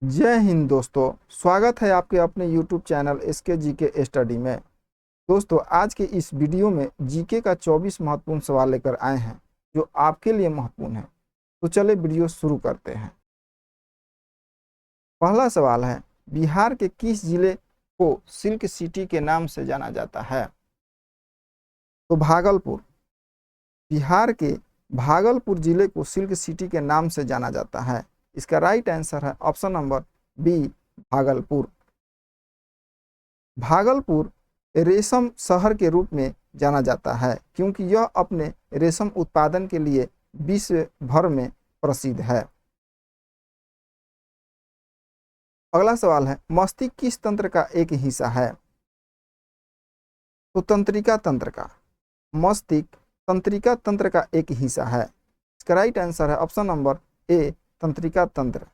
जय हिंद दोस्तों। स्वागत है आपके अपने YouTube channel SK GK study में। दोस्तों, आज के इस वीडियो में जीके का 24 महत्वपूर्ण सवाल लेकर आए हैं जो आपके लिए महत्वपूर्ण है। तो चले वीडियो शुरू करते हैं। पहला सवाल है, बिहार के किस जिले को सिल्क सिटी के नाम से जाना जाता है? तो भागलपुर। बिहार के भागलपुर जिले को सिल्क सिटी के नाम से जाना जाता है। इसका राइट आंसर है option number B, Bhagalpur. Bhagalpur रेशम शहर के रूप में जाना जाता है क्योंकि यह अपने रेशम उत्पादन के लिए विश्व भर में प्रसिद्ध है। अगला सवाल है, मस्तिष्क किस तंत्र का एक हिस्सा है? तो तंत्रिका तंत्र का। मस्तिष्क तंत्रिका तंत्र का एक हिस्सा है। इसका राइट आंसर है ऑप्शन नंबर ए, तंत्रिका तंत्र।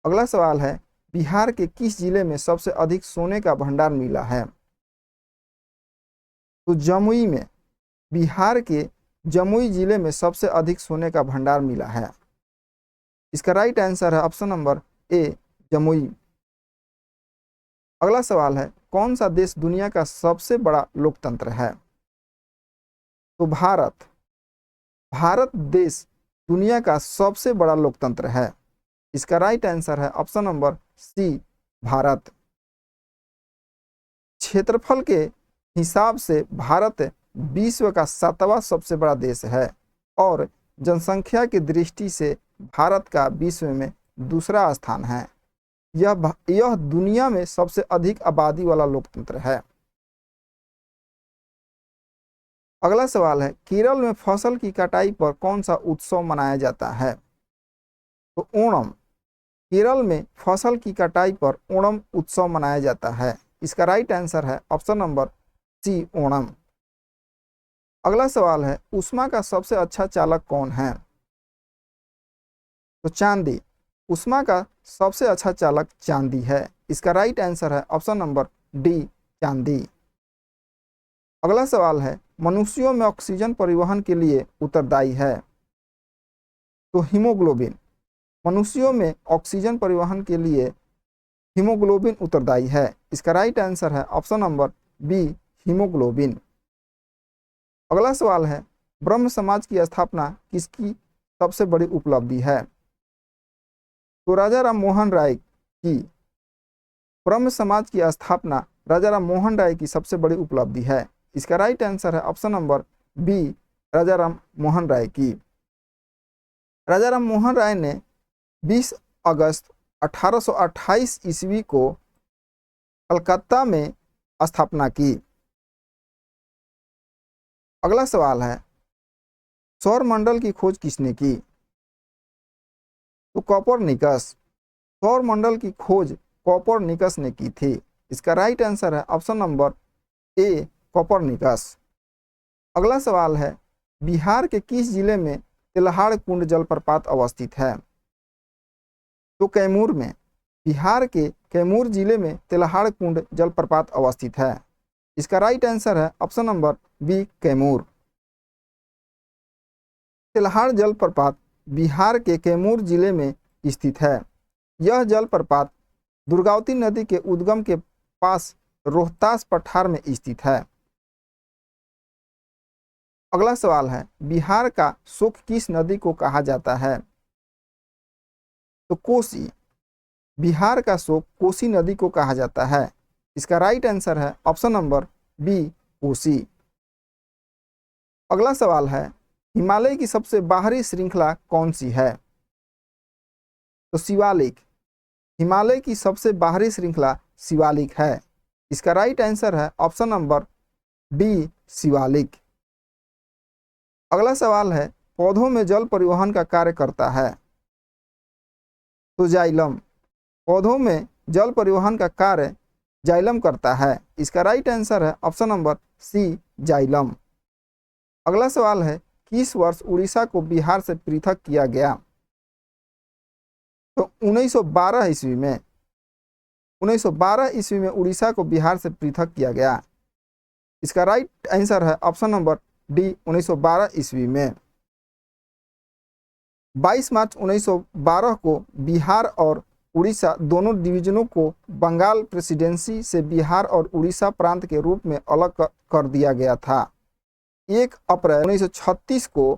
अगला सवाल है, बिहार के किस जिले में सबसे अधिक सोने का भंडार मिला है? तो जमुई में। बिहार के जमुई जिले में सबसे अधिक सोने का भंडार मिला है। इसका राइट आंसर है ऑप्शन नंबर ए, जमुई। अगला सवाल है, कौन सा देश दुनिया का सबसे बड़ा लोकतंत्र है? तो भारत। भारत देश दुनिया का सबसे बड़ा लोकतंत्र है। इसका राइट आंसर है ऑप्शन नंबर सी, भारत। क्षेत्रफल के हिसाब से भारत विश्व का 7वां सबसे बड़ा देश है और जनसंख्या की दृष्टि से भारत का विश्व में दूसरा स्थान है। यह दुनिया में सबसे अधिक आबादी वाला लोकतंत्र है। अगला सवाल है, केरल में फसल की कटाई पर कौन सा उत्सव मनाया जाता है? तो ओणम। केरल में फसल की कटाई पर ओणम उत्सव मनाया जाता है। इसका राइट आंसर है ऑप्शन नंबर सी, ओणम। अगला सवाल है, ऊष्मा का सबसे अच्छा चालक कौन है? तो चांदी। ऊष्मा का सबसे अच्छा चालक चांदी है। इसका राइट आंसर है ऑप्शन नंबर डी, चांदी। अगला सवाल है, मनुष्यों में ऑक्सीजन परिवहन के लिए उत्तरदायी है? तो हीमोग्लोबिन। मनुष्यों में ऑक्सीजन परिवहन के लिए हीमोग्लोबिन उत्तरदायी है। इसका राइट आंसर है ऑप्शन नंबर बी, हीमोग्लोबिन। अगला सवाल है, ब्रह्म समाज की स्थापना किसकी सबसे बड़ी उपलब्धि है? तो राजा राम मोहन राय की। ब्रह्म समाज की स्थापना राजा राम मोहन राय की सबसे बड़ी उपलब्धि है। इसका राइट आंसर है ऑप्शन नंबर बी, राजा राम मोहन राय की। राजा राम मोहन राय ने 20 अगस्त 1828 ईस्वी को कलकत्ता में स्थापना की। अगला सवाल है, सौरमंडल की खोज किसने की? तो कोपरनिकस। सौरमंडल की खोज कोपरनिकस ने की थी। इसका राइट आंसर है ऑप्शन नंबर ए, कोपरनिकस। अगला सवाल है, बिहार के किस जिले में तेल्हाड़ कुंड जलप्रपात अवस्थित है? तो कैमूर में। बिहार के कैमूर जिले में तेल्हाड़ कुंड जलप्रपात अवस्थित है। इसका राइट आंसर है ऑप्शन नंबर बी, कैमूर। तेल्हाड़ जलप्रपात बिहार के कैमूर जिले में स्थित है। यह जलप्रपात दुर्गावती नदी के उद्गम के पास रोहतास पठार में स्थित है। अगला सवाल है, बिहार का शोक किस नदी को कहा जाता है? तो कोसी। बिहार का शोक कोसी नदी को कहा जाता है। इसका राइट आंसर है ऑप्शन नंबर बी, कोसी। अगला सवाल है, हिमालय की सबसे बाहरी श्रृंखला कौन सी है? तो शिवालिक। हिमालय की सबसे बाहरी श्रृंखला शिवालिक है। इसका राइट आंसर है ऑप्शन नंबर डी, शिवालिक। अगला सवाल है, पौधों में जल परिवहन का कार्य करता है? तो जाइलम। पौधों में जल परिवहन का कार्य जाइलम करता है। इसका राइट आंसर है ऑप्शन नंबर सी, जाइलम। अगला सवाल है, किस वर्ष उड़ीसा को बिहार से पृथक किया गया? तो 1912 ईस्वी में। 1912 ईस्वी में उड़ीसा को बिहार से पृथक किया गया। इसका राइट आंसर है ऑप्शन नंबर डी, 1912 ईस्वी में। 22 मार्च 1912 को बिहार और उड़ीसा दोनों डिवीजनों को बंगाल प्रेसिडेंसी से बिहार और उड़ीसा प्रांत के रूप में अलग कर दिया गया था। 1 अप्रैल 1936 को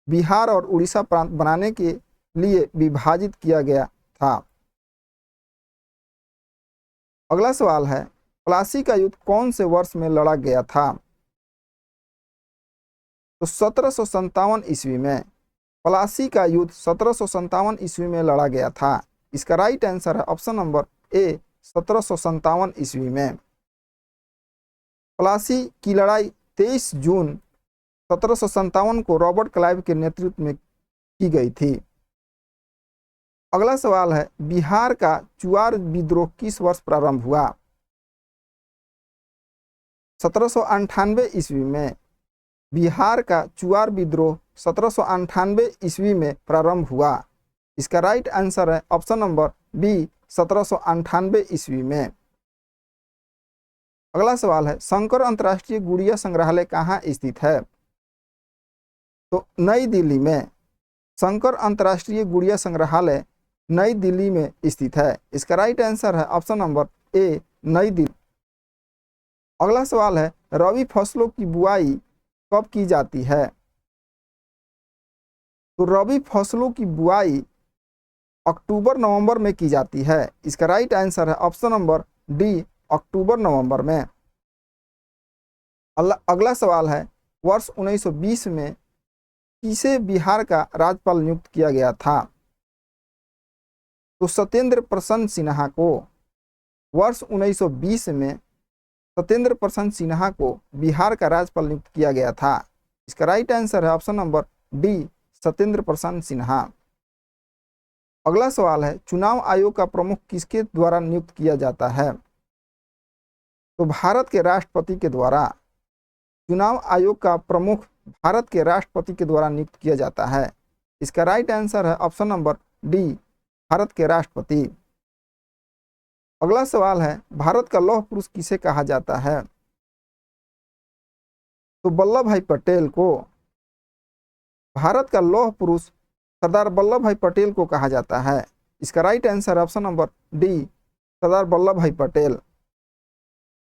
बिहार और उड़ीसा प्रांत बनाने के लिए विभाजित किया गया था। अगला सवाल है, प्लासी का युद्ध कौन से वर्ष में लड़ा गया था? तो 1757 ईस्वी में। प्लासी का युद्ध 1757 ईस्वी में लड़ा गया था। इसका राइट आंसर है ऑप्शन नंबर ए 1757 ईस्वी में। प्लासी की लड़ाई 23 जून 1757 को रॉबर्ट क्लाइव के नेतृत्व में की गई थी। अगला सवाल है, बिहार का चुआर विद्रोह किस वर्ष प्रारंभ हुआ? 1798 ईस्वी में। बिहार का चुआर विद्रोह 1798 ईस्वी में प्रारंभ हुआ। इसका राइट आंसर है ऑप्शन नंबर बी 1798 ईस्वी में। अगला सवाल है, शंकर अंतर्राष्ट्रीय गुड़िया संग्रहालय कहाँ स्थित है? तो नई दिल्ली में। शंकर अंतर्राष्ट्रीय गुड़िया संग्रहालय नई दिल्ली में स्थित है। इसका राइट आंसर है ऑप्शन नंबर ए नई दिल्ली। अगला सवाल है, रबी फसलों की बुआई कब की जाती है? तो रबी फसलों की बुआई अक्टूबर नवंबर में की जाती है। इसका राइट आंसर है ऑप्शन नंबर डी अक्टूबर नवंबर में। अगला सवाल है, वर्ष 1920 में किसे बिहार का राज्यपाल नियुक्त किया गया था? तो सत्येंद्र प्रसन्न सिन्हा को। वर्ष 1920 में सत्येंद्र प्रसन्न सिन्हा को बिहार का राज्यपाल नियुक्त किया गया था। इसका राइट आंसर है ऑप्शन नंबर डी सत्येंद्र प्रसन्न सिन्हा। अगला सवाल है, चुनाव आयोग का प्रमुख किसके द्वारा नियुक्त किया जाता है? तो भारत के राष्ट्रपति के द्वारा। चुनाव आयोग का प्रमुख भारत के राष्ट्रपति के द्वारा नियुक्त किया जाता है। इसका राइट आंसर है ऑप्शन नंबर डी भारत के राष्ट्रपति। अगला सवाल है, भारत का लौह पुरुष किसे कहा जाता है? तो वल्लभ भाई पटेल को। भारत का लौह पुरुष सरदार वल्लभ भाई पटेल को कहा जाता है। इसका right answer option number D Sardar Vallabh Bhai Patel.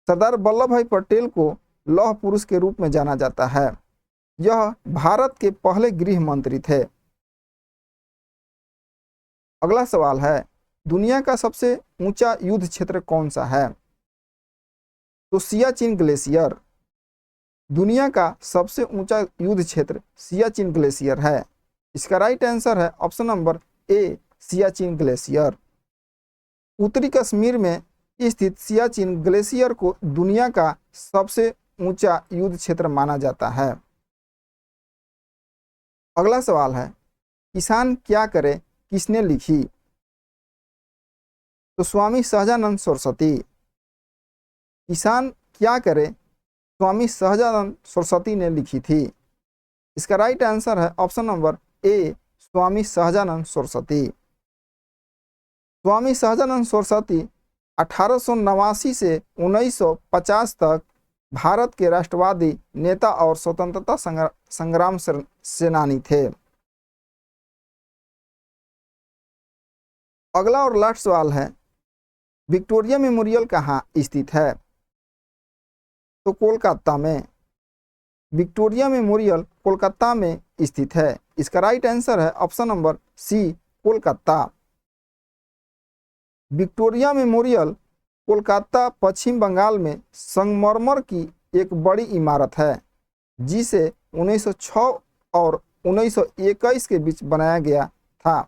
सरदार वल्लभ भाई पटेल को लौह पुरुष के रूप में जाना जाता है। यह भारत के पहले गृह मंत्री थे। अगला सवाल है, दुनिया का सबसे ऊंचा युद्ध क्षेत्र कौन सा है? तो सियाचिन ग्लेशियर। दुनिया का सबसे ऊंचा युद्ध क्षेत्र सियाचिन ग्लेशियर है। इसका राइट आंसर है option number A Siachen glacier. उत्तरी कश्मीर में स्थित सियाचिन ग्लेशियर को दुनिया का सबसे ऊंचा युद्ध क्षेत्र माना जाता है। अगला सवाल है, किसान क्या करे किसने लिखी? तो स्वामी सहजानंद सरस्वती। किसान क्या करे स्वामी सहजानंद सरस्वती ने लिखी थी। इसका राइट आंसर है option number A Swami Sahajanand Saraswati. Swami Sahajanand Saraswati 1889 से 1950 तक भारत के राष्ट्रवादी नेता और स्वतंत्रता संग्राम सेनानी थे। अगला और लास्ट सवाल है, विक्टोरिया मेमोरियल कहाँ स्थित है? तो कोलकाता में। विक्टोरिया मेमोरियल कोलकाता में स्थित है। इसका राइट आंसर है option number C Kolkata. Victoria Memorial Kolkata Paschim Bangal में संगमरमर की एक बड़ी इमारत है, जिसे 1906 और 1921 के बीच बनाया गया था।